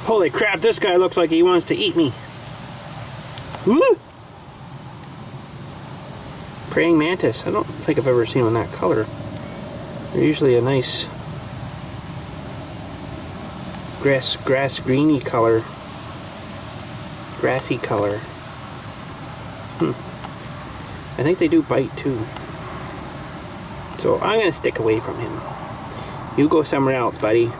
Holy crap, this guy looks like he wants to eat me. Woo! Praying mantis. I don't think I've ever seen one that color. They're usually a nice grass greeny color. Grassy color. I think they do bite too. So I'm gonna stick away from him. You go somewhere else, buddy.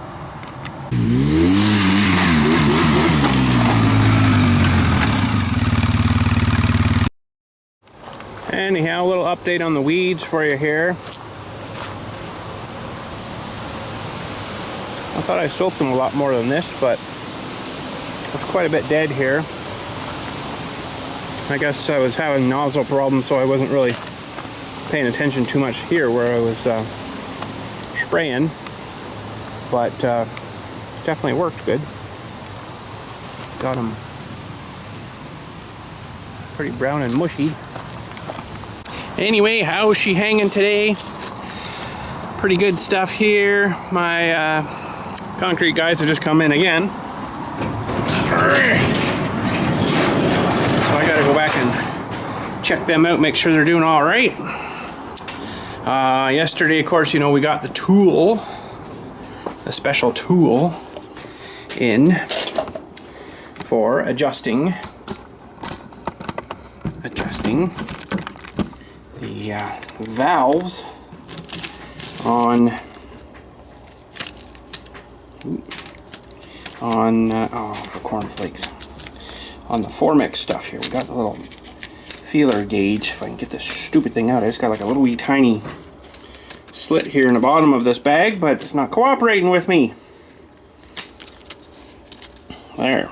Anyhow, a little update on the weeds for you here. I thought I soaked them a lot more than this, but it's quite a bit dead here. I guess I was having nozzle problems, so I wasn't really paying attention too much here where I was spraying, but definitely worked good. Got them pretty brown and mushy. Anyway, how's she hanging today? Pretty good stuff here. My concrete guys have just come in again. So I gotta go back and check them out, make sure they're doing all right. Yesterday, of course, you know, we got the tool, the special tool in for adjusting the valves on for cornflakes. On the Formix stuff here, we got the little feeler gauge. If I can get this stupid thing out, it's got like a little wee tiny slit here in the bottom of this bag, but it's not cooperating with me. There.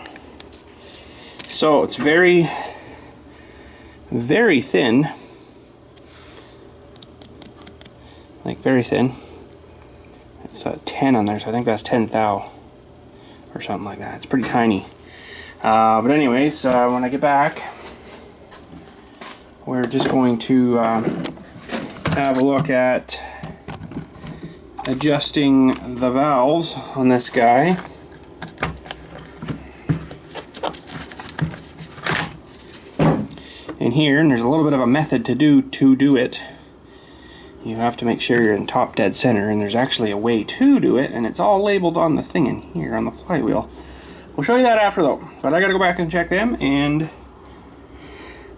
So it's very, very thin. Like very thin. It's a 10 on there, so I think that's 10 thou or something like that. It's pretty tiny. But anyways, when I get back, we're just going to have a look at adjusting the valves on this guy. In here, and there's a little bit of a method to do it. You have to make sure you're in top dead center, and there's actually a way to do it, and it's all labeled on the thing in here on the flywheel. We'll show you that after though, but I gotta go back and check them, and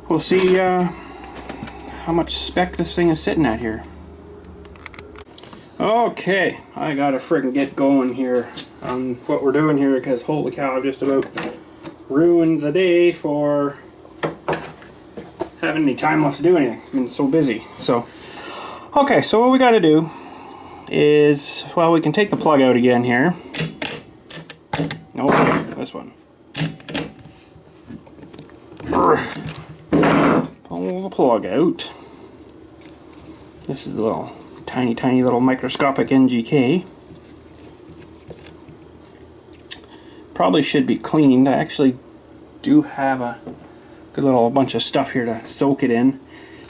we'll see how much spec this thing is sitting at here. Okay, I gotta friggin' get going here on what we're doing here, because holy cow, I've just about ruined the day for having any time left to do anything. I've been so busy. So, okay, so what we gotta do is, well, we can take the plug out again here. Okay, this one. Pull the plug out. This is the little tiny little microscopic NGK. Probably should be cleaned. I actually do have a good little bunch of stuff here to soak it in.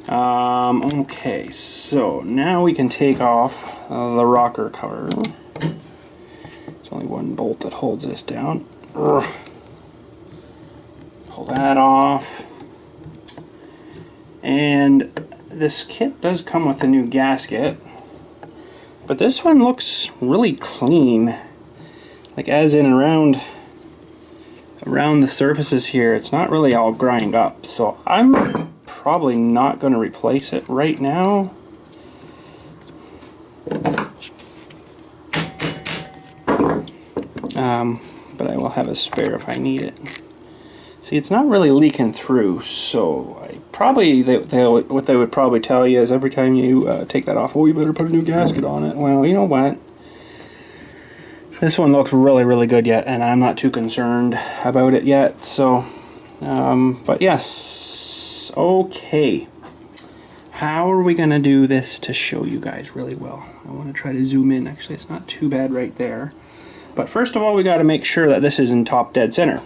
Okay, so now we can take off the rocker cover. There's only one bolt that holds this down. Pull that off. And this kit does come with a new gasket, but this one looks really clean. Like as in around the surfaces here, it's not really all grind up. So I'm probably not going to replace it right now. But I will have a spare if I need it. See, it's not really leaking through, so I probably what they would probably tell you is every time you take that off, oh, you better put a new gasket on it. Well, you know what? This one looks really good yet, and I'm not too concerned about it yet. So, but yes, okay. How are we gonna do this to show you guys really well? I want to try to zoom in. Actually, it's not too bad right there. But first of all, we got to make sure that this is in top dead center,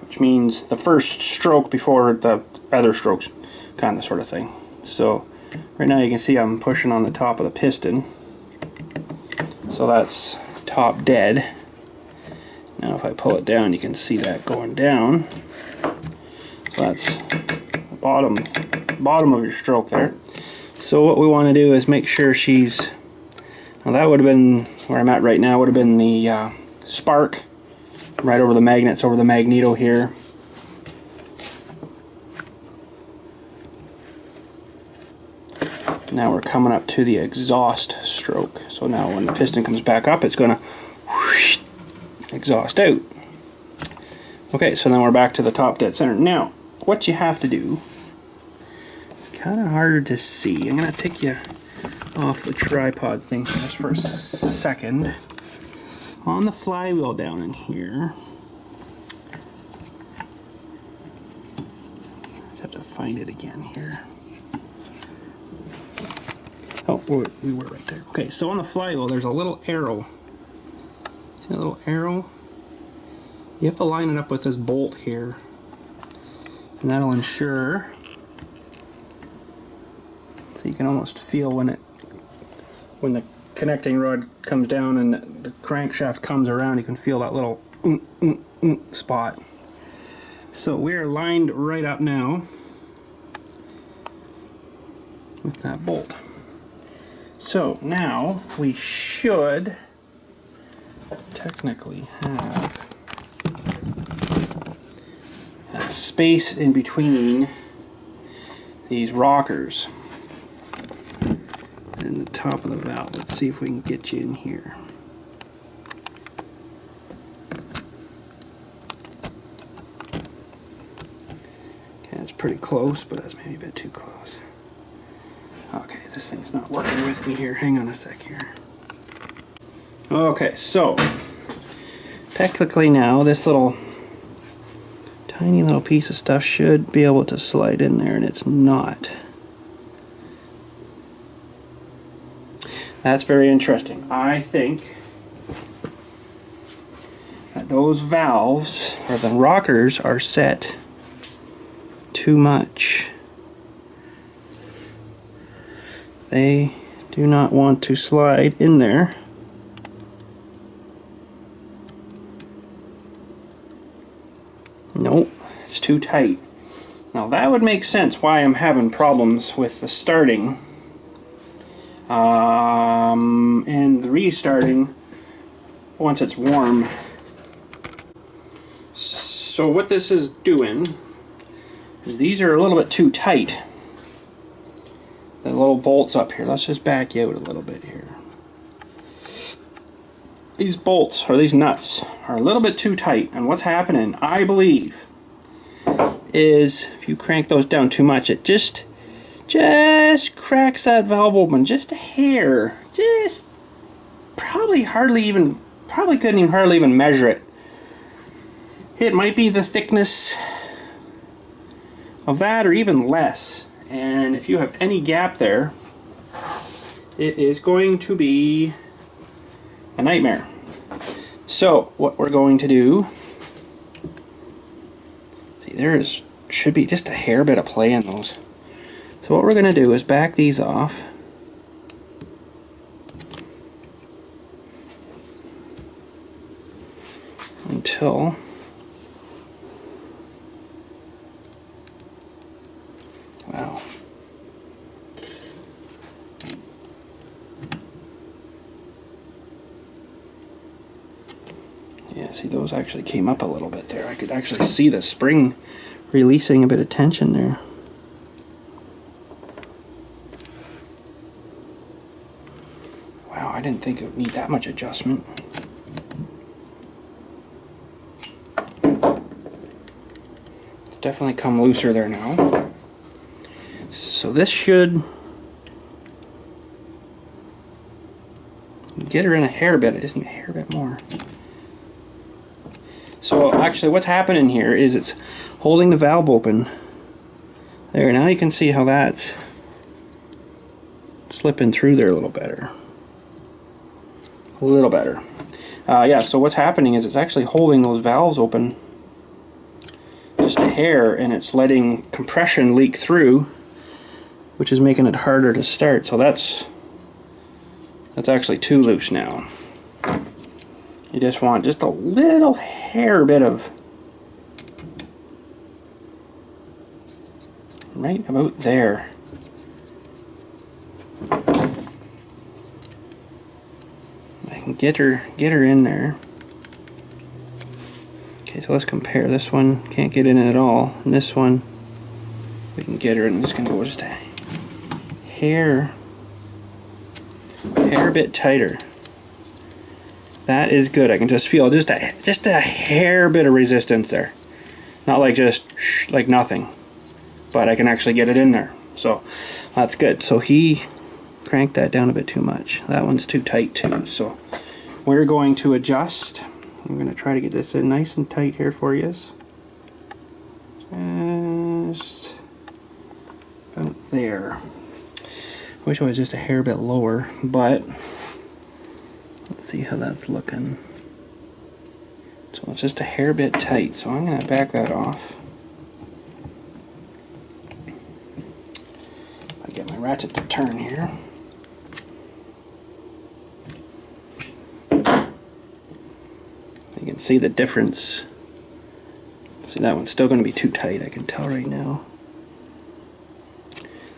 which means the first stroke before the other strokes, kind of sort of thing. So right now you can see I'm pushing on the top of the piston, so that's top dead. Now if I pull it down, you can see that going down. So that's the bottom of your stroke there. So what we want to do is make sure she's, now that would have been, where I'm at right now, would have been the spark, right over the magnets, over the magneto here. Now we're coming up to the exhaust stroke. So now when the piston comes back up, it's going to exhaust out. Okay, so then we're back to the top dead center. Now, what you have to do, it's kind of harder to see. I'm going to take you off the tripod thing just for a second. On the flywheel down in here, just have to find it again here. Oh, we were right there. Okay, so on the flywheel, there's a little arrow. See a little arrow? You have to line it up with this bolt here, and that'll ensure. So you can almost feel when the connecting rod comes down and the crankshaft comes around, you can feel that little spot. So we're lined right up now with that bolt. So now we should technically have a space in between these rockers and the top of the valve. Let's see if we can get you in here. Okay, that's pretty close, but that's maybe a bit too close. Okay, this thing's not working with me here. Hang on a sec here. Okay, so technically now this little tiny little piece of stuff should be able to slide in there, and it's not. That's very interesting. I think that those valves, or the rockers, are set too much. They do not want to slide in there. Nope, it's too tight. Now that would make sense why I'm having problems with the starting and the restarting once it's warm. So what this is doing is these are a little bit too tight. The little bolts up here. Let's just back you out a little bit here. These bolts, or these nuts, are a little bit too tight, and what's happening, I believe, is if you crank those down too much, it just cracks that valve open just a hair. Just probably couldn't even hardly even measure it. It might be the thickness of that, or even less. And if you have any gap there, it is going to be a nightmare. So what we're going to do, see, should be just a hair bit of play in those. So what we're going to do is back these off. Until wow. Yeah, see, those actually came up a little bit there. I could actually see the spring releasing a bit of tension there. Wow, I didn't think it would need that much adjustment. It's definitely come looser there now. So this should get her in a hair bit. I just need a hair bit more. So actually what's happening here is it's holding the valve open. There, now you can see how that's slipping through there a little better. A little better. Yeah, so what's happening is it's actually holding those valves open just a hair, and it's letting compression leak through, which is making it harder to start. So that's actually too loose now. You just want just a little hair bit of, right about there. I can get her in there. Okay, so let's compare. This one can't get in at all. And this one, we can get her, and I'm just gonna go just a hair bit tighter. That is good. I can just feel just a hair bit of resistance there. Not like just like nothing, but I can actually get it in there. So that's good. So he cranked that down a bit too much. That one's too tight too. So we're going to adjust. I'm going to try to get this in nice and tight here for you. Just about there. Wish I was just a hair bit lower, but let's see how that's looking. So it's just a hair bit tight, so I'm going to back that off. I get my ratchet to turn here. You can see the difference. See, that one's still going to be too tight, I can tell right now.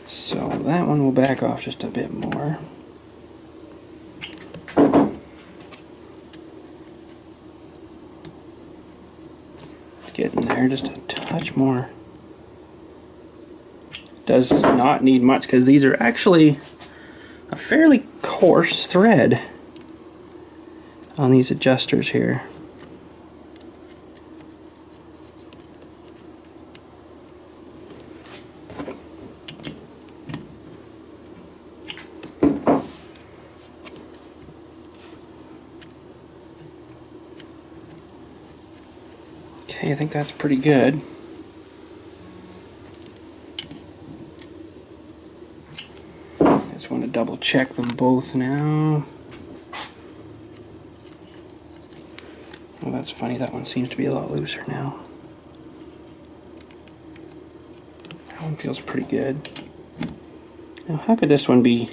So that one will back off just a bit more. Getting there just a touch more. Does not need much because these are actually a fairly coarse thread on these adjusters here. Okay, I think that's pretty good. I just want to double check them both now. Oh, that's funny, that one seems to be a lot looser now. That one feels pretty good. Now, how could this one be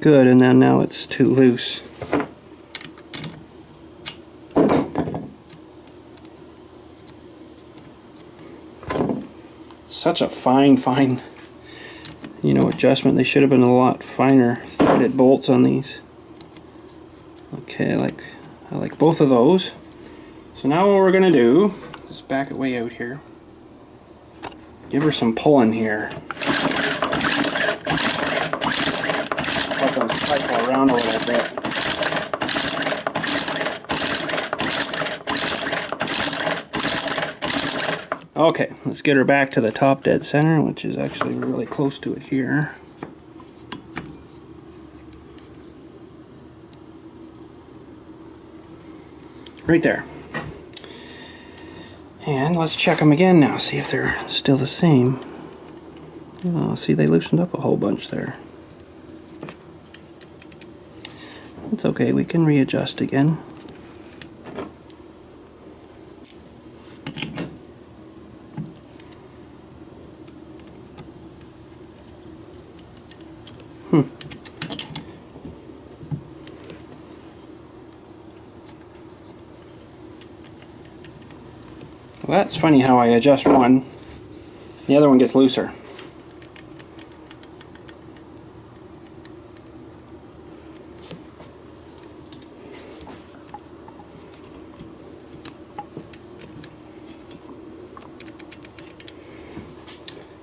good and then now it's too loose? Such a fine, you know, adjustment. They should have been a lot finer threaded bolts on these. Okay, I like both of those. So now what we're gonna do, just back it way out here. Give her some pulling here. Let them cycle around a little bit. Okay, let's get her back to the top dead center, which is actually really close to it here. Right there. And let's check them again now, see if they're still the same. Oh, see, they loosened up a whole bunch there. It's okay, we can readjust again. Well, that's funny how I adjust one, the other one gets looser.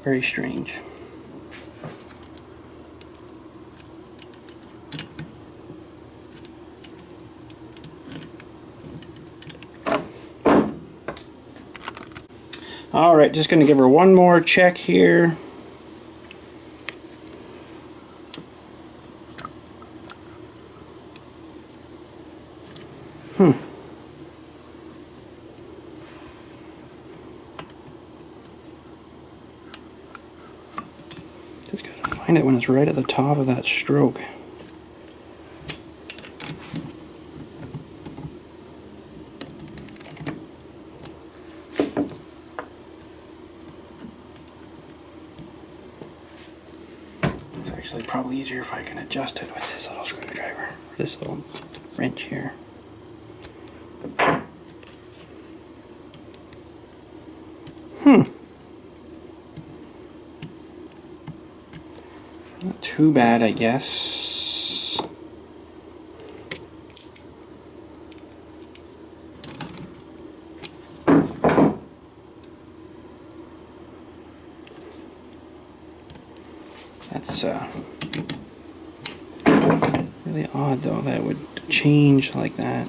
Very strange. Alright, just going to give her one more check here. Just got to find it when it's right at the top of that stroke. It's actually probably easier if I can adjust it with this little screwdriver. This little wrench here. Not too bad, I guess. That's really odd, though, that it would change like that.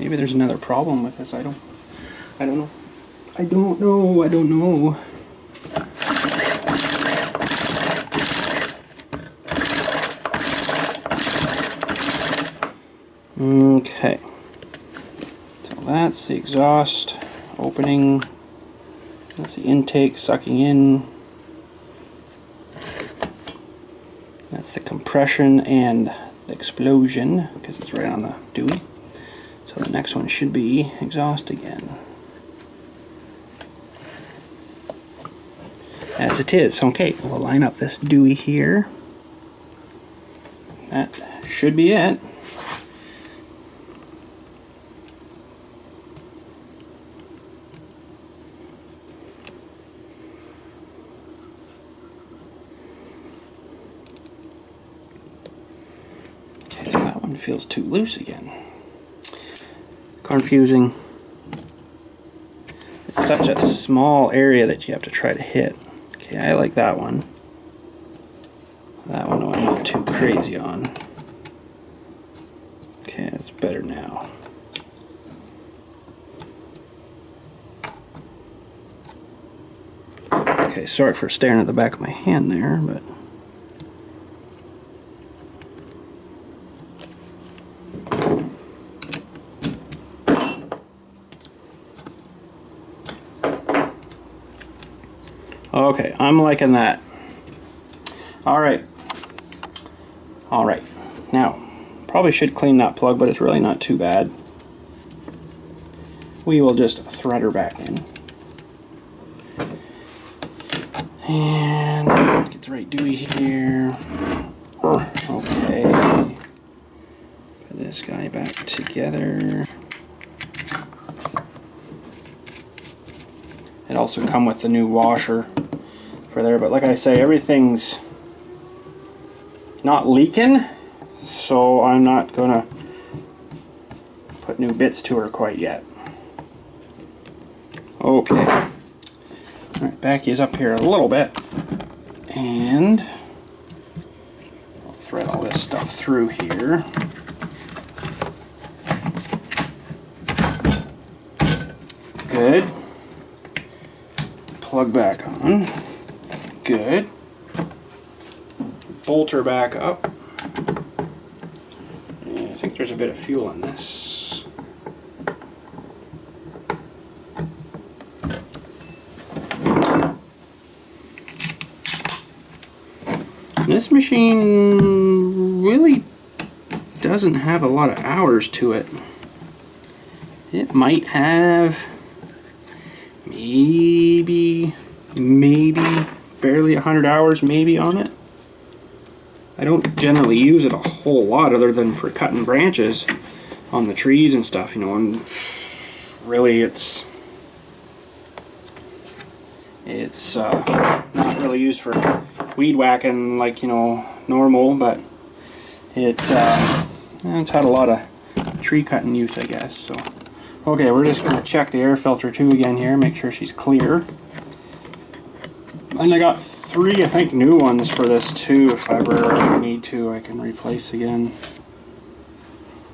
Maybe there's another problem with this. I don't know. I don't know. Okay. So that's the exhaust opening. That's the intake sucking in. That's the compression and the explosion, because it's right on the Dewey. So the next one should be exhaust again. As it is. Okay, we'll line up this Dewey here. That should be it. Okay, so that one feels too loose again. Confusing. It's such a small area that you have to try to hit. Okay, I like that one. That one I'm not too crazy on. Okay, that's better now. Okay, sorry for staring at the back of my hand there, but okay, I'm liking that. Alright. Alright. Now, probably should clean that plug, but it's really not too bad. We will just thread her back in. And get the right Dewey here. Okay. Put this guy back together. It also come with the new washer for there, but like I say, everything's not leaking, so I'm not gonna put new bits to her quite yet. Okay. Alright, back is up here a little bit, and I'll thread all this stuff through here. Good. Plug back on. Good. Bolt her back up. And I think there's a bit of fuel in this. This machine really doesn't have a lot of hours to it. It might have maybe barely 100 hours maybe on it. I don't generally use it a whole lot other than for cutting branches on the trees and stuff, you know, and really it's not really used for weed whacking like, you know, normal, but it's had a lot of tree cutting use, I guess. So okay, we're just going to check the air filter too again here, make sure she's clear. And I got 3, I think, new ones for this too. If I ever need to, I can replace again.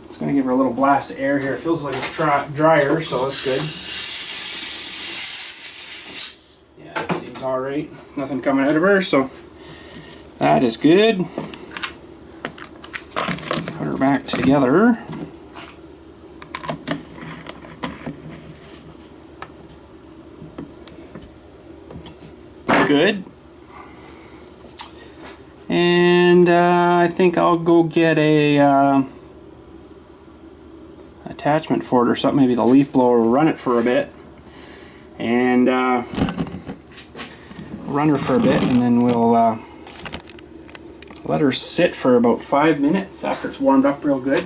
It's going to give her a little blast of air here. It feels like it's drier, so that's good. Yeah, it seems alright. Nothing coming out of her, so that is good. Put her back together. Good. And I think I'll go get a attachment for it or something, maybe the leaf blower, run it for a bit, and run her for a bit, and then we'll let her sit for about 5 minutes after it's warmed up real good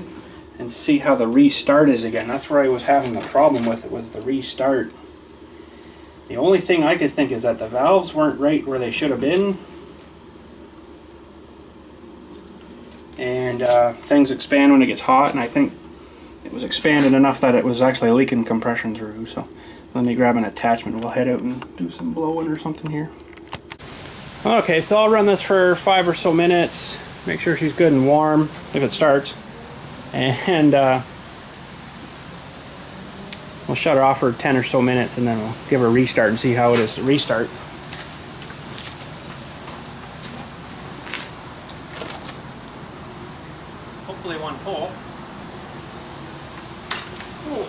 and see how the restart is again. That's where I was having the problem with it, was the restart. The only thing I could think is that the valves weren't right where they should have been. And things expand when it gets hot, and I think it was expanded enough that it was actually leaking compression through. So let me grab an attachment. We'll head out and do some blowing or something here. Okay, so I'll run this for 5 or so minutes. Make sure she's good and warm if it starts. And we'll shut her off for 10 or so minutes, and then we'll give her a restart and see how it is to restart. Hopefully one pull. Ooh.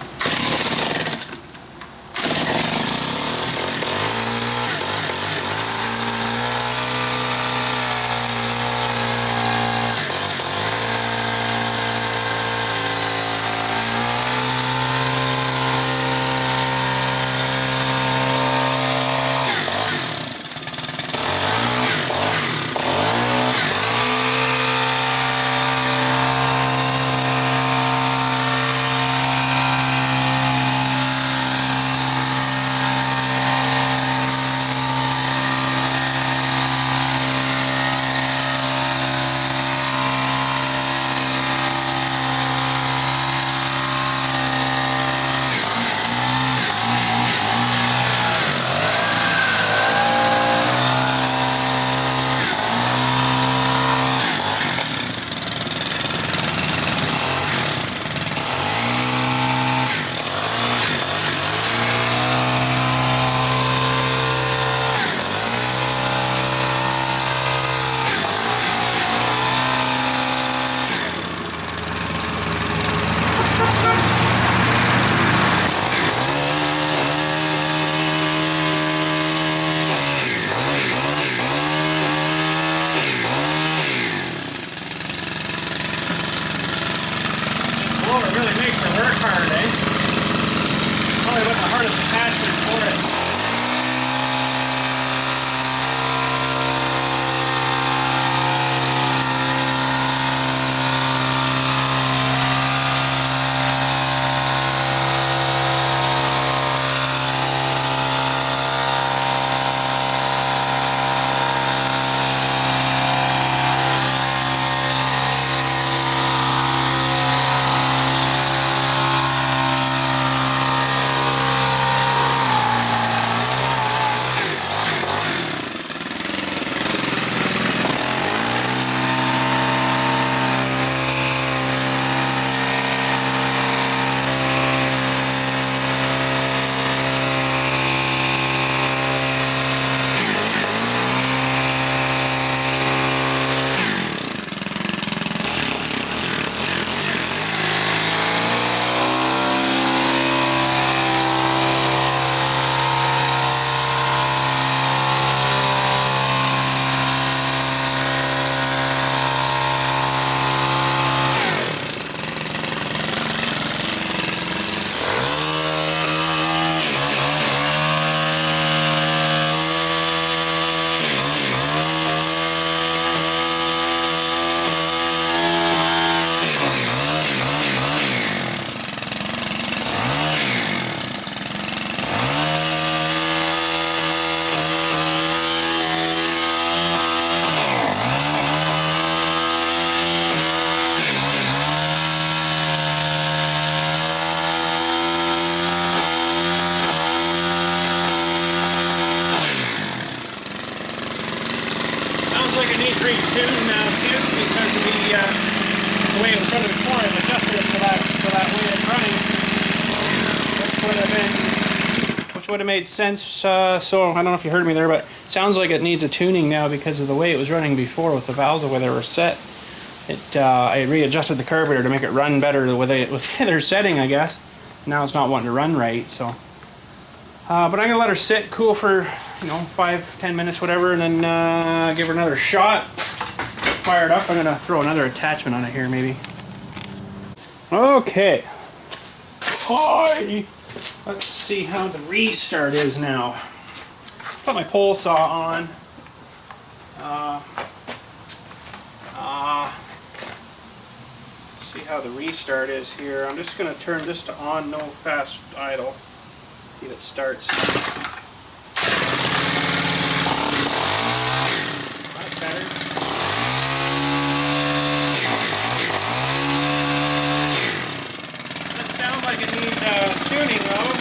tuned now too because of the way it was running before. I've adjusted it for that way it's running, which would have made sense. So I don't know if you heard me there, but it sounds like it needs a tuning now because of the way it was running before with the valves the way they were set. I readjusted the carburetor to make it run better with their setting, I guess. Now it's not wanting to run right, so. But I'm gonna let her sit, cool for 5-10 minutes, whatever, and then give her another shot. Fire it up. I'm gonna throw another attachment on it here, maybe. Okay. Hi. Let's see how the restart is now. Put my pole saw on. how the restart is here. I'm just going to turn this to on, no fast idle. See if it starts. That's better. That sounds like it needs tuning though.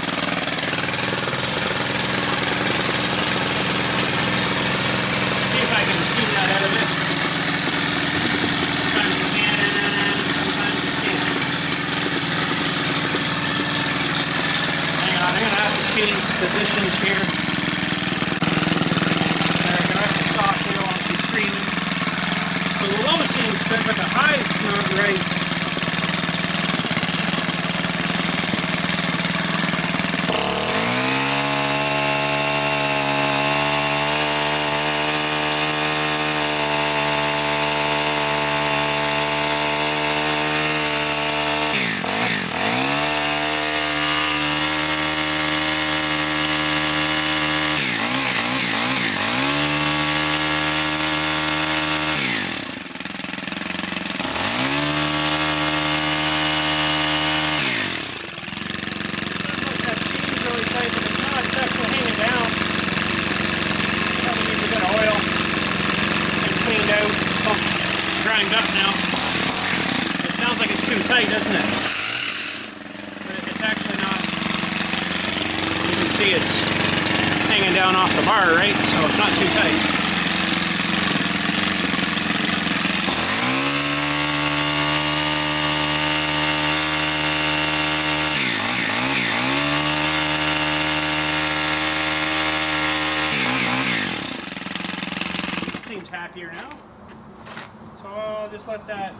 See if I can tune that out of it. Sometimes you can, sometimes you can't. Hang on, I'm going to have to change positions here. There we go, that's the soft wheel on the screen. So the low seems good, but the high is not right. Up now. It sounds like it's too tight, doesn't it? But it's actually not. You can see it's hanging down off the bar, right? So it's not too tight. It seems happier now. I'll just let that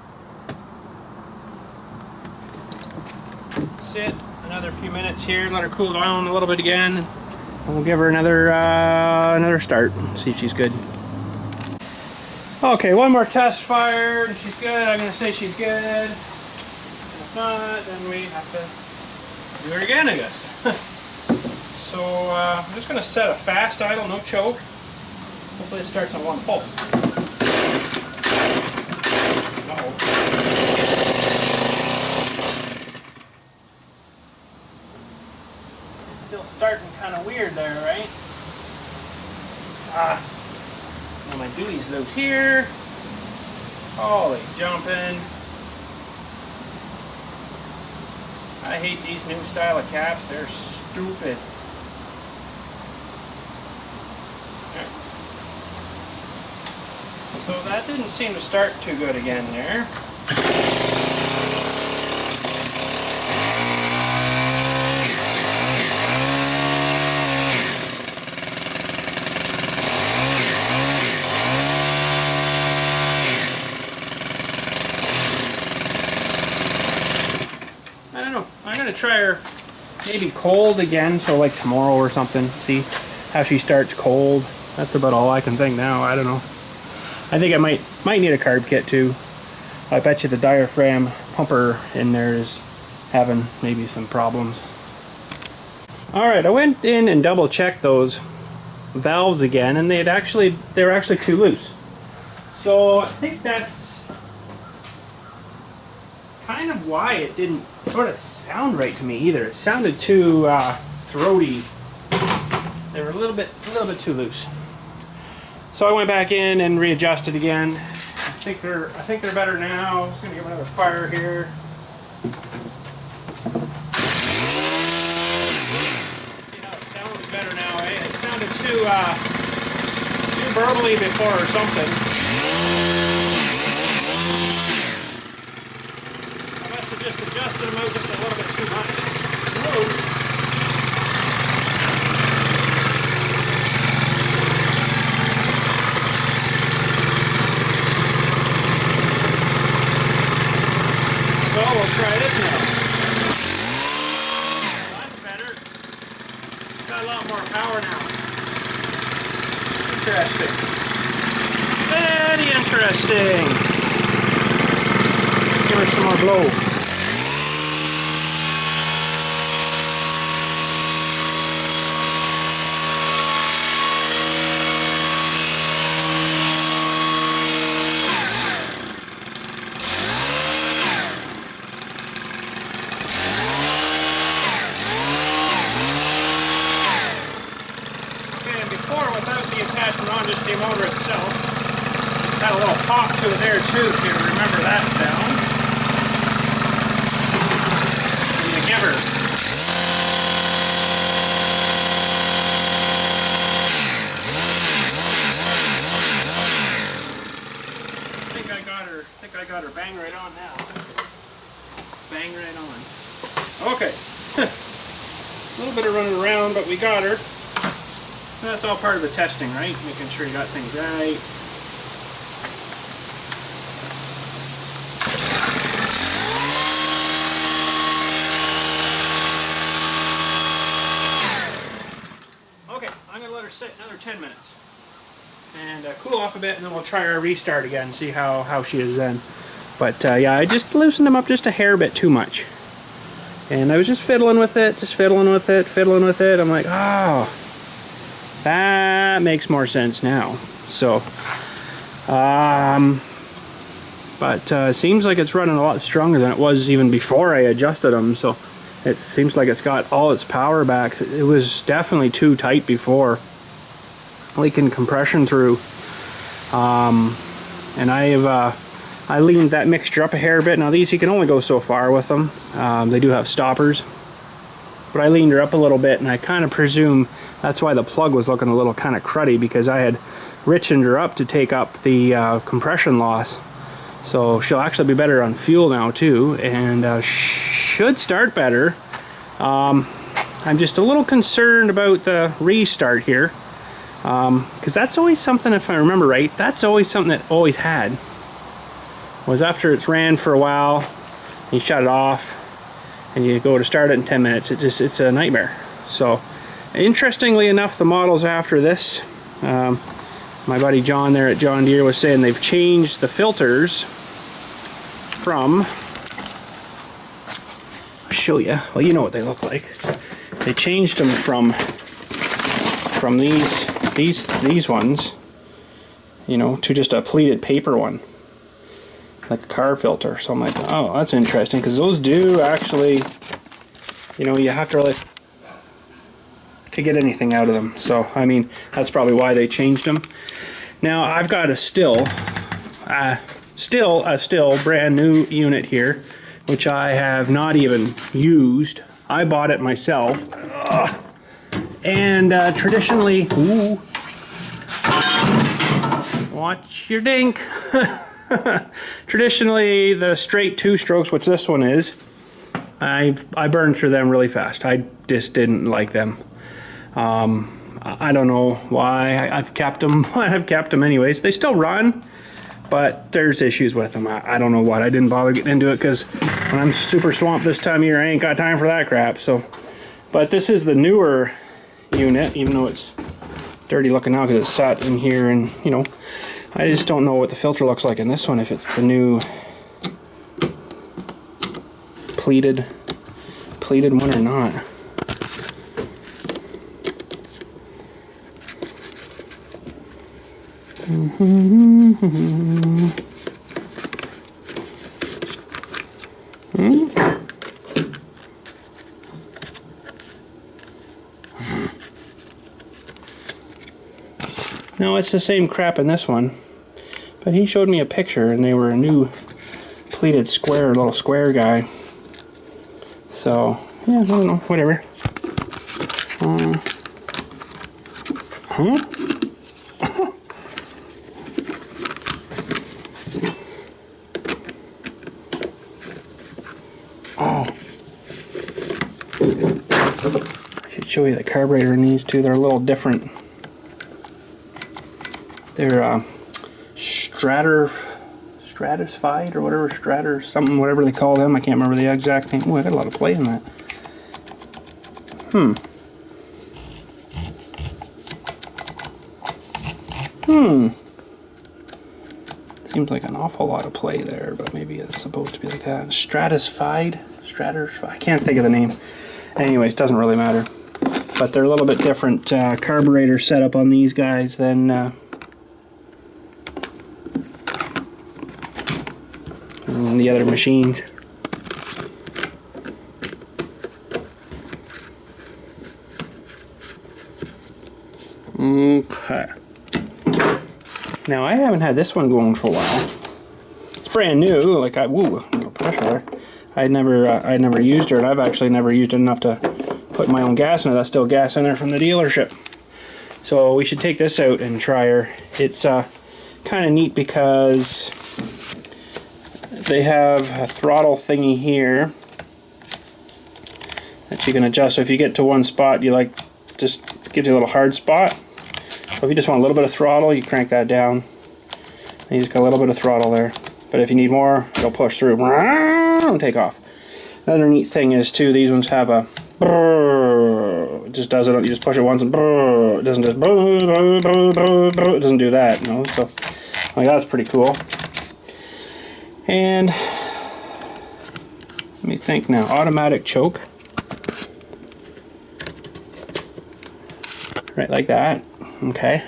sit another few minutes here, let her cool down a little bit again, and we'll give her another start, see if she's good. Okay, one more test fired. She's good. I'm going to say she's good. If not, then we have to do it again, I guess. So I'm just going to set a fast idle, no choke. Hopefully it starts on one pull. It's still starting kind of weird there, right? Now my duty's loose here. Holy jumping. I hate these new style of caps. They're stupid. So that didn't seem to start too good again there. I don't know. I'm going to try her maybe cold again, so like tomorrow or something. See how she starts cold. That's about all I can think now. I don't know. I think I might need a carb kit too. I bet you the diaphragm pumper in there is having maybe some problems. Alright, I went in and double checked those valves again, and they were actually too loose. So I think that's kind of why it didn't sort of sound right to me either. It sounded too throaty. They were a little bit too loose. So I went back in and readjusted again. I think they're better now. I'm just gonna give another fire here. See how it sounds better now, eh? It sounded too burbly before or something. I must have just adjusted them out just a little bit too much. Whoa. So we'll try this now. That's better. Got a lot more power now. Interesting. Very interesting. Give her some more blow. Okay. A little bit of running around, but we got her. So that's all part of the testing, right? Making sure you got things right. Okay, I'm going to let her sit another 10 minutes. And cool off a bit, and then we'll try our restart again, see how she is then. But yeah, I just loosened them up just a hair bit too much. And I was just fiddling with it, fiddling with it. I'm like, oh, that makes more sense now. So, but it seems like it's running a lot stronger than it was even before I adjusted them. So it seems like it's got all its power back. It was definitely too tight before, leaking compression through. And I leaned that mixture up a hair bit. Now these, you can only go so far with them. They do have stoppers. But I leaned her up a little bit, and I kind of presume that's why the plug was looking a little kind of cruddy, because I had richened her up to take up the compression loss. So she'll actually be better on fuel now too, and should start better. I'm just a little concerned about the restart here, because that's always something, if I remember right, that's always something that always had. Was after it's ran for a while, you shut it off, and you go to start it in 10 minutes. It's a nightmare. So, interestingly enough, the models after this, my buddy John there at John Deere was saying they've changed the filters from, I'll show you, well, you know what they look like. They changed them from these ones, you know, to just a pleated paper one, like a car filter. So I'm like, oh, that's interesting, because those do actually, you know, you have to really to get anything out of them. So I mean, that's probably why they changed them. Now I've got a Stihl brand new unit here, which I have not even used. I bought it myself. And traditionally, ooh, watch your dink. Traditionally, the straight 2-strokes, which this one is, I burned through them really fast. I just didn't like them. I don't know why. I've kept them. I've kept them anyways. They still run, but there's issues with them. I don't know what. I didn't bother getting into it, because when I'm super swamped this time of year, I ain't got time for that crap. So, but this is the newer unit, even though it's dirty looking now because it's sat in here, and you know, I just don't know what the filter looks like in this one, if it's the new pleated one or not. No, it's the same crap in this one, but he showed me a picture and they were a new pleated square, little square guy. So yeah, I don't know, whatever. Oh, I should show you the carburetor in these two. They're a little different. They're stratified or whatever, something, whatever they call them. I can't remember the exact name. Oh, I got a lot of play in that. Seems like an awful lot of play there, but maybe it's supposed to be like that. Stratified? I can't think of the name. Anyways, doesn't really matter. But they're a little bit different carburetor setup on these guys than the other machines. Okay. Now I haven't had this one going for a while. It's brand new. Like woo, a little pressure there. I'd never used her, and I've actually never used it enough to put my own gas in it. That's still gas in there from the dealership. So we should take this out and try her. It's kind of neat because they have a throttle thingy here, that you can adjust. So if you get to one spot, you like, just gives you a little hard spot. So if you just want a little bit of throttle, you crank that down. And you just got a little bit of throttle there. But if you need more, you'll push through and take off. Another neat thing is too, these ones have a it just does it. You just push it once and it doesn't just it doesn't do that, you know. So like that's pretty cool. And let me think now. Automatic choke. Right like that. Okay.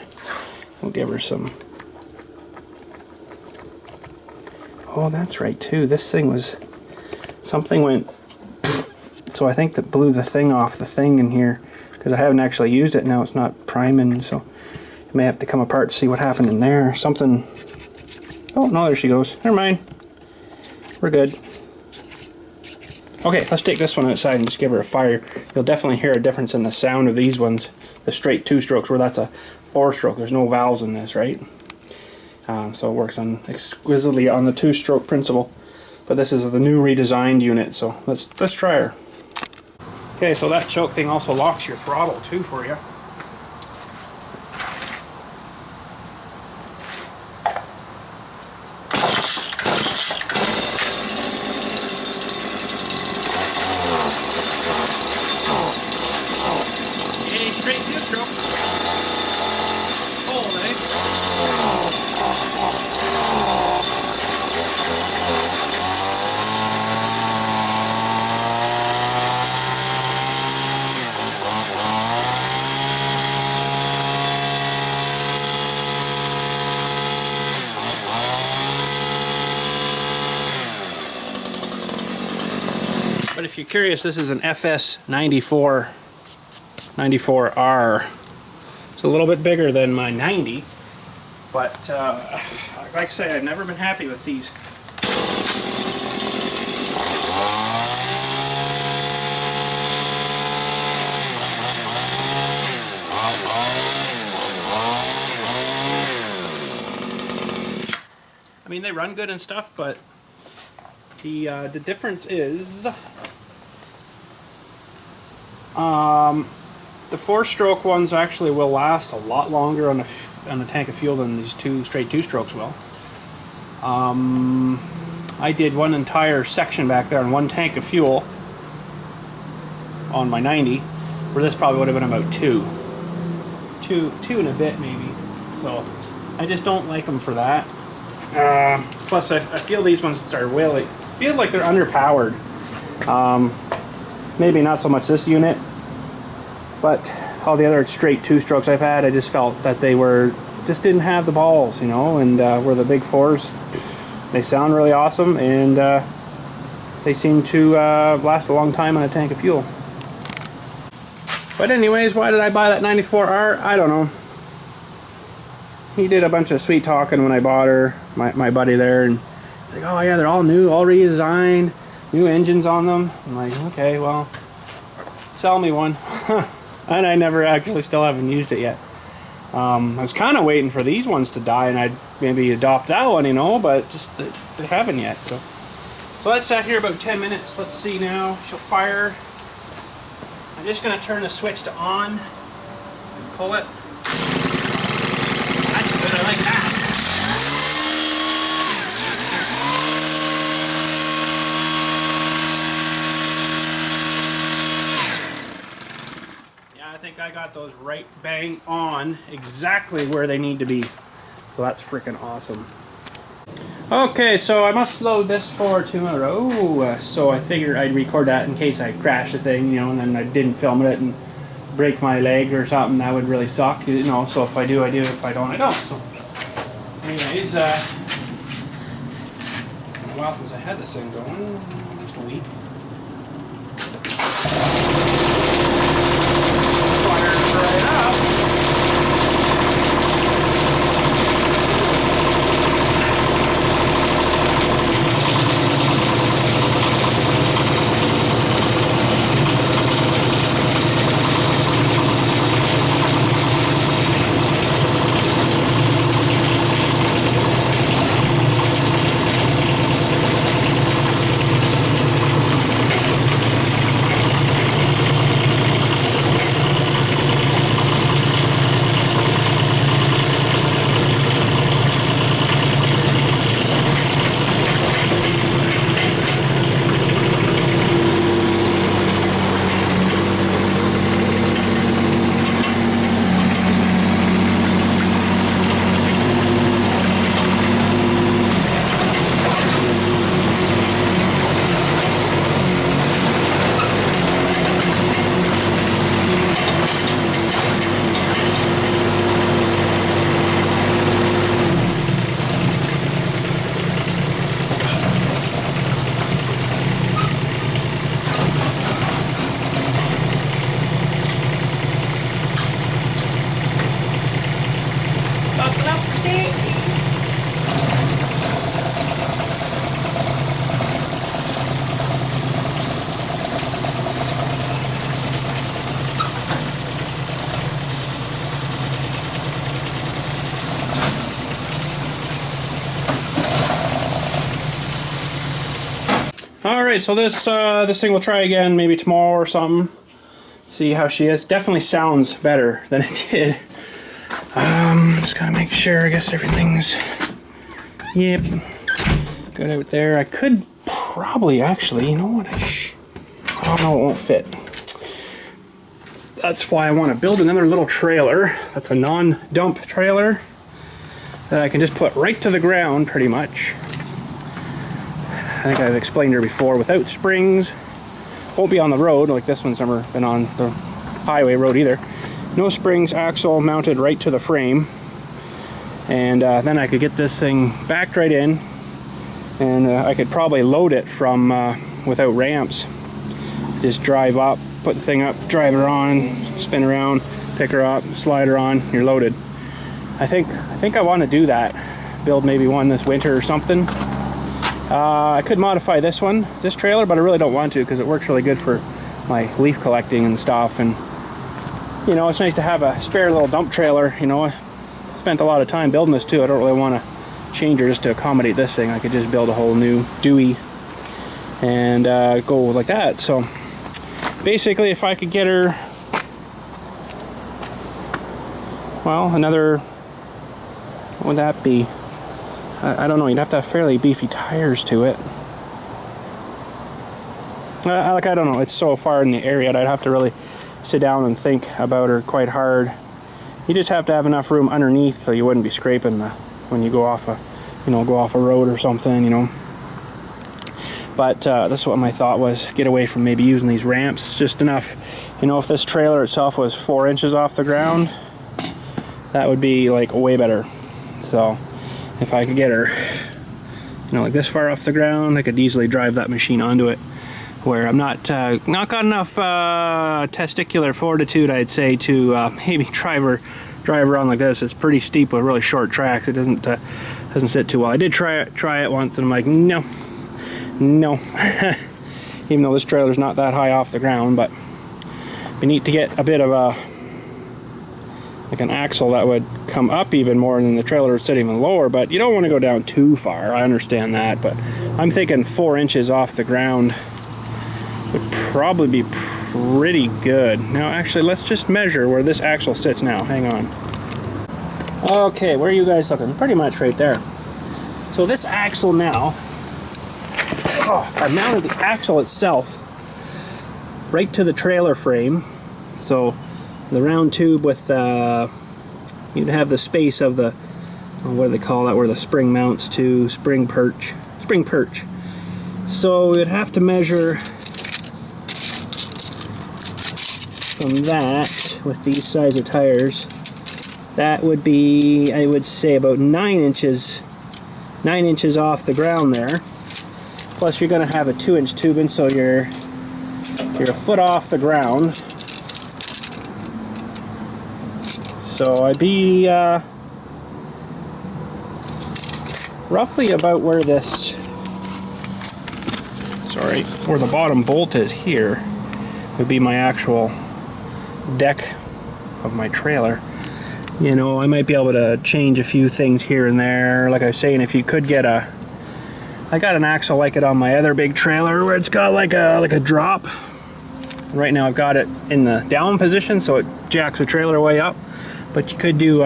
We'll give her some. Oh, that's right too. This thing was, something went, so I think that blew the thing off the thing in here, because I haven't actually used it now. It's not priming, so it may have to come apart to see what happened in there. Something, oh no, there she goes. Never mind. We're good. Okay, let's take this one outside and just give her a fire. You'll definitely hear a difference in the sound of these ones, the straight 2-strokes, where that's a 4-stroke. There's no valves in this, right? So it works on exquisitely on the 2-stroke principle. But this is the new redesigned unit, so let's try her. Okay, so that choke thing also locks your throttle too for you. Hey, straight 2-stroke. Hold, But if you're curious, this is an FS94 94R. It's a little bit bigger than my 90, but like I say, I've never been happy with these. I mean, they run good and stuff, but the difference is the 4-stroke ones actually will last a lot longer on a tank of fuel than these straight 2-strokes will. I did one entire section back there on one tank of fuel on my 90, where this probably would have been about two and a bit maybe. So I just don't like them for that. Plus I feel these ones are feel like they're underpowered. Maybe not so much this unit, but all the other straight 2-strokes I've had, I just felt that they just didn't have the balls, you know, and where the big 4s, they sound really awesome, and they seem to last a long time on a tank of fuel. But anyways, why did I buy that 94R? I don't know. He did a bunch of sweet talking when I bought her, my buddy there, and he's like, oh yeah, they're all new, all redesigned, new engines on them. I'm like, okay, well, sell me one. And I never actually still haven't used it yet. I was kind of waiting for these ones to die and I'd maybe adopt that one, you know, but just they haven't yet. So I sat here about 10 minutes. Let's see now. She'll fire. I'm just going to turn the switch to on and pull it. That's good. I like that. I think I got those right bang on exactly where they need to be. So that's freaking awesome. Okay, so I must load this for tomorrow. So I figured I'd record that in case I crash the thing, you know, and then I didn't film it and break my leg or something. That would really suck, you know. So if I do, I do. If I don't, I don't. So anyways, it's been a while since I had this thing going. Just a week. right, so this thing we'll try again maybe tomorrow or something. See how she is. Definitely sounds better than it did. Just gotta make sure, I guess everything's, yep, good out there. I could probably actually, you know what, oh no, it won't fit. That's why I want to build another little trailer. That's a non-dump trailer that I can just put right to the ground pretty much. I think I've explained her before, without springs. Won't be on the road, like this one's never been on the highway road either. No springs, axle mounted right to the frame. And then I could get this thing backed right in, and I could probably load it from without ramps. Just drive up, put the thing up, drive her on, spin around, pick her up, slide her on, you're loaded. I think I want to do that. Build maybe one this winter or something. I could modify this trailer, but I really don't want to because it works really good for my leaf collecting and stuff. And you know, it's nice to have a spare little dump trailer. You know, I spent a lot of time building this too. I don't really want to change her just to accommodate this thing. I could just build a whole new Dewey and go like that. So basically, if I could get her, well, another, what would that be? I don't know, you'd have to have fairly beefy tires to it. I don't know, it's so far in the area that I'd have to really sit down and think about her quite hard. You just have to have enough room underneath so you wouldn't be scraping when you go off a road or something, you know. But that's what my thought was, get away from maybe using these ramps, just enough, you know, if this trailer itself was 4 inches off the ground, that would be like way better. So if I could get her, you know, like this far off the ground, I could easily drive that machine onto it, where I'm not got enough testicular fortitude, I'd say, to maybe drive her on like this. It's pretty steep with really short tracks. It doesn't sit too well. I did try it once, and I'm like, no. Even though this trailer's not that high off the ground, but it'd be neat to get a bit of like an axle that would come up even more than the trailer would sit even lower. But you don't want to go down too far, I understand that, but I'm thinking 4 inches off the ground would probably be pretty good. Now actually, let's just measure where this axle sits now. Hang on. Okay, where are you guys looking? Pretty much right there. So this axle now, I mounted the axle itself right to the trailer frame. So the round tube with you'd have the space of the, what do they call that, where the spring mounts to, spring perch. So we'd have to measure from that with these size of tires. That would be, I would say, about 9 inches off the ground there. Plus you're going to have a 2-inch tubing, so you're a foot off the ground. So I'd be roughly about where this, where the bottom bolt is here, would be my actual deck of my trailer. You know, I might be able to change a few things here and there. Like I was saying, if you could get I got an axle like it on my other big trailer where it's got like a drop. Right now I've got it in the down position, so it jacks the trailer way up. But you could do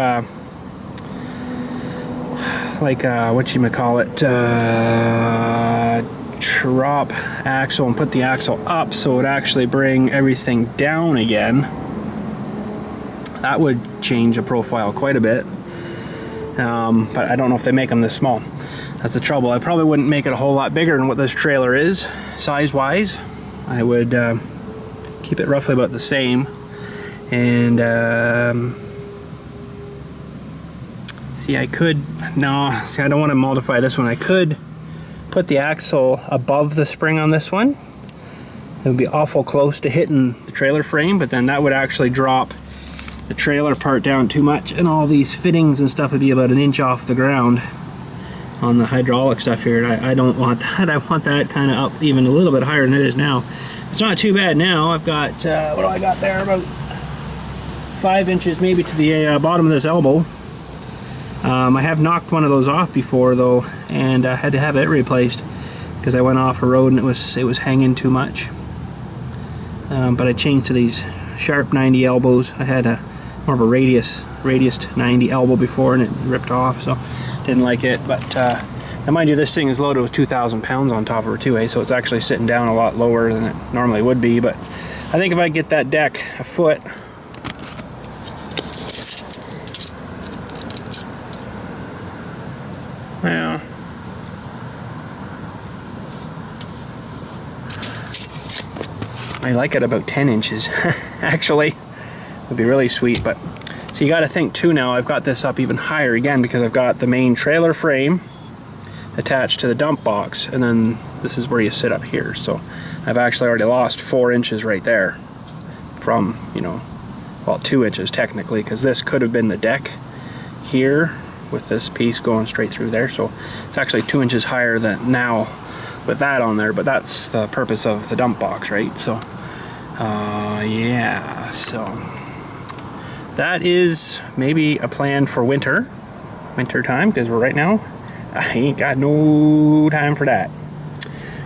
drop axle and put the axle up so it would actually bring everything down again. That would change the profile quite a bit. But I don't know if they make them this small. That's the trouble. I probably wouldn't make it a whole lot bigger than what this trailer is, size-wise. I would keep it roughly about the same. And I don't want to modify this one. I could put the axle above the spring on this one. It would be awful close to hitting the trailer frame, but then that would actually drop the trailer part down too much, and all these fittings and stuff would be about 1 inch off the ground on the hydraulic stuff here. I don't want that. I want that kind of up even a little bit higher than it is now. It's not too bad now. I've got, what do I got there? About 5 inches maybe to the bottom of this elbow. I have knocked one of those off before though, and I had to have it replaced. because I went off a road and it was hanging too much. But I changed to these sharp 90 elbows. I had more of a radius 90 elbow before, and it ripped off, so didn't like it. But now mind you, this thing is loaded with 2,000 pounds on top of her too, so it's actually sitting down a lot lower than it normally would be. But I think if I get that deck a foot, yeah, I like it about 10 inches actually. Would be really sweet. But so you got to think too, now I've got this up even higher again because I've got the main trailer frame attached to the dump box, and then this is where you sit up here. So I've actually already lost 4 inches right there from, you know, well, 2 inches technically, because this could have been the deck here with this piece going straight through there. So it's actually 2 inches higher than now with that on there, but that's the purpose of the dump box, right? So yeah, so that is maybe a plan for winter time, because right now I ain't got no time for that.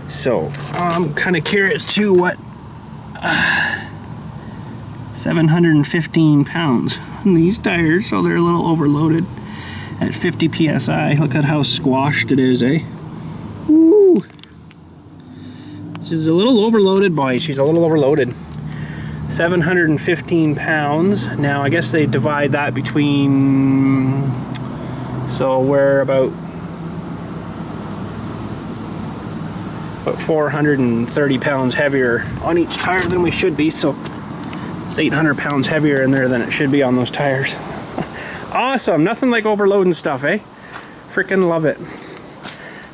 So I'm kind of curious too what 715 pounds on these tires, so they're a little overloaded at 50 psi. Look at how squashed it is, eh? Woo! She's a little overloaded, boy. She's a little overloaded. 715 pounds. Now I guess they divide that between, so we're about 430 pounds heavier on each tire than we should be, so it's 800 pounds heavier in there than it should be on those tires. Awesome. Nothing like overloading stuff, eh? Freaking love it.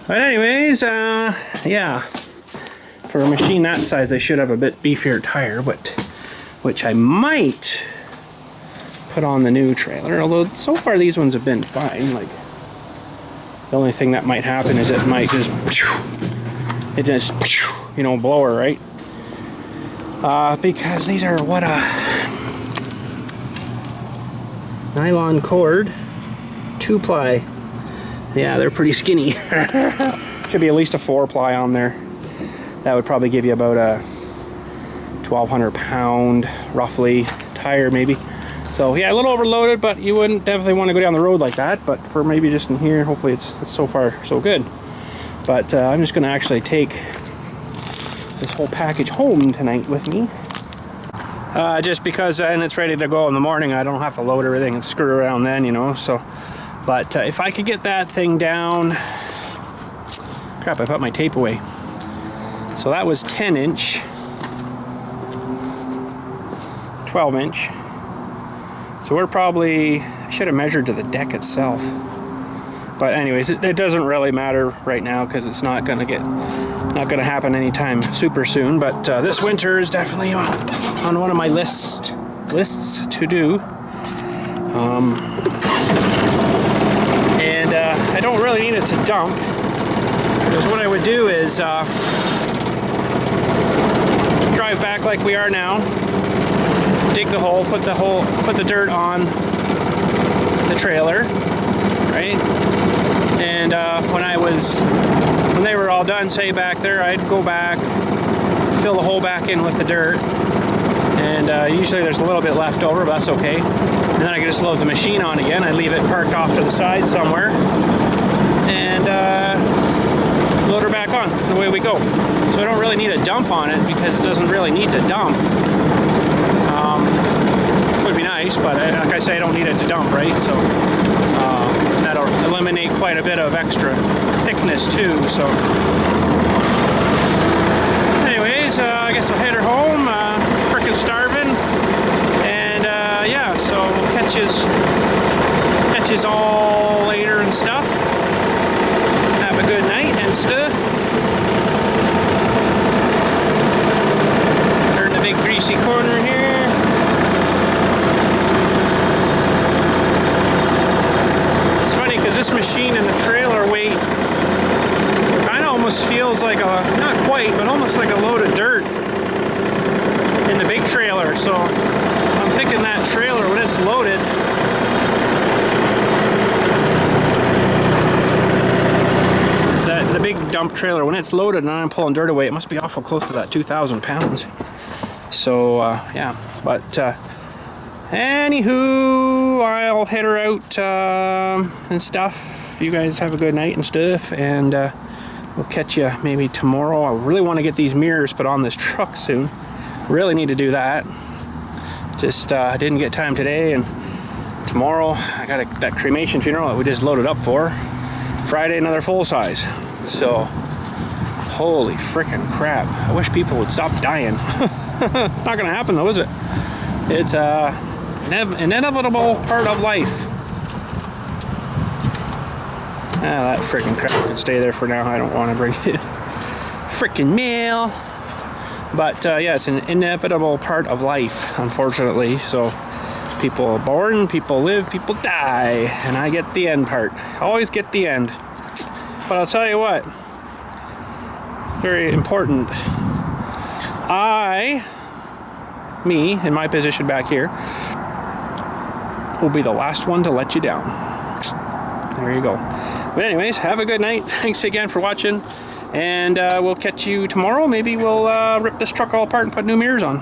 But anyways, yeah, for a machine that size they should have a bit beefier tire, but which I might put on the new trailer, although so far these ones have been fine. Like, the only thing that might happen is it might just, you know, blower, right? Because these are, what, a nylon cord 2-ply. Yeah, they're pretty skinny. Should be at least a 4-ply on there. That would probably give you about a 1,200 pound roughly tire maybe. So yeah, a little overloaded, but you wouldn't definitely want to go down the road like that. But for maybe just in here, hopefully it's so far so good. But I'm just going to actually take this whole package home tonight with me. Just because then it's ready to go in the morning. I don't have to load everything and screw around then, you know. So, but if I could get that thing down, crap, I put my tape away. So that was 10 inch, 12 inch. So we're probably, I should have measured to the deck itself. But anyways, it doesn't really matter right now because it's not gonna happen anytime super soon. But this winter is definitely on one of my lists to do. And I don't really need it to dump, because what I would do is drive back like we are now, dig the hole, put the dirt on the trailer, right? And when they were all done, say back there, I'd go back, fill the hole back in with the dirt, and usually there's a little bit left over, but that's okay. And then I could just load the machine on again. I'd leave it parked off to the side somewhere, and load her back on. Away we go. So I don't really need a dump on it because it doesn't really need to dump. Would be nice, but like I say, I don't need it to dump, right? So that'll eliminate quite a bit of extra thickness too. So anyways, I guess I'll head her home. Frickin' starving, and yeah, so we'll catch yous all later and stuff. Have a good night and stuff. Turn the big greasy corner here. This machine and the trailer weight kind of almost feels like not quite, but almost like a load of dirt in the big trailer. So I'm thinking that trailer, when it's loaded, the big dump trailer, when it's loaded and I'm pulling dirt away, it must be awful close to that 2,000 pounds. So, yeah. But, anywho, I'll head her out and stuff. You guys have a good night and stuff. And we'll catch you maybe tomorrow. I really want to get these mirrors put on this truck soon. Really need to do that. Just didn't get time today, and tomorrow I got that cremation funeral that we just loaded up for. Friday, another full size. So, holy freaking crap. I wish people would stop dying. It's not gonna happen though, is it? It's an inevitable part of life. That freaking crap can stay there for now. I don't want to bring it in. Freaking mail. But yeah, it's an inevitable part of life, unfortunately. So people are born, people live, people die, and I get the end part. Always get the end. But I'll tell you what, very important. Me, in my position back here, will be the last one to let you down. There you go. But anyways, have a good night. Thanks again for watching. And we'll catch you tomorrow. Maybe we'll rip this truck all apart and put new mirrors on.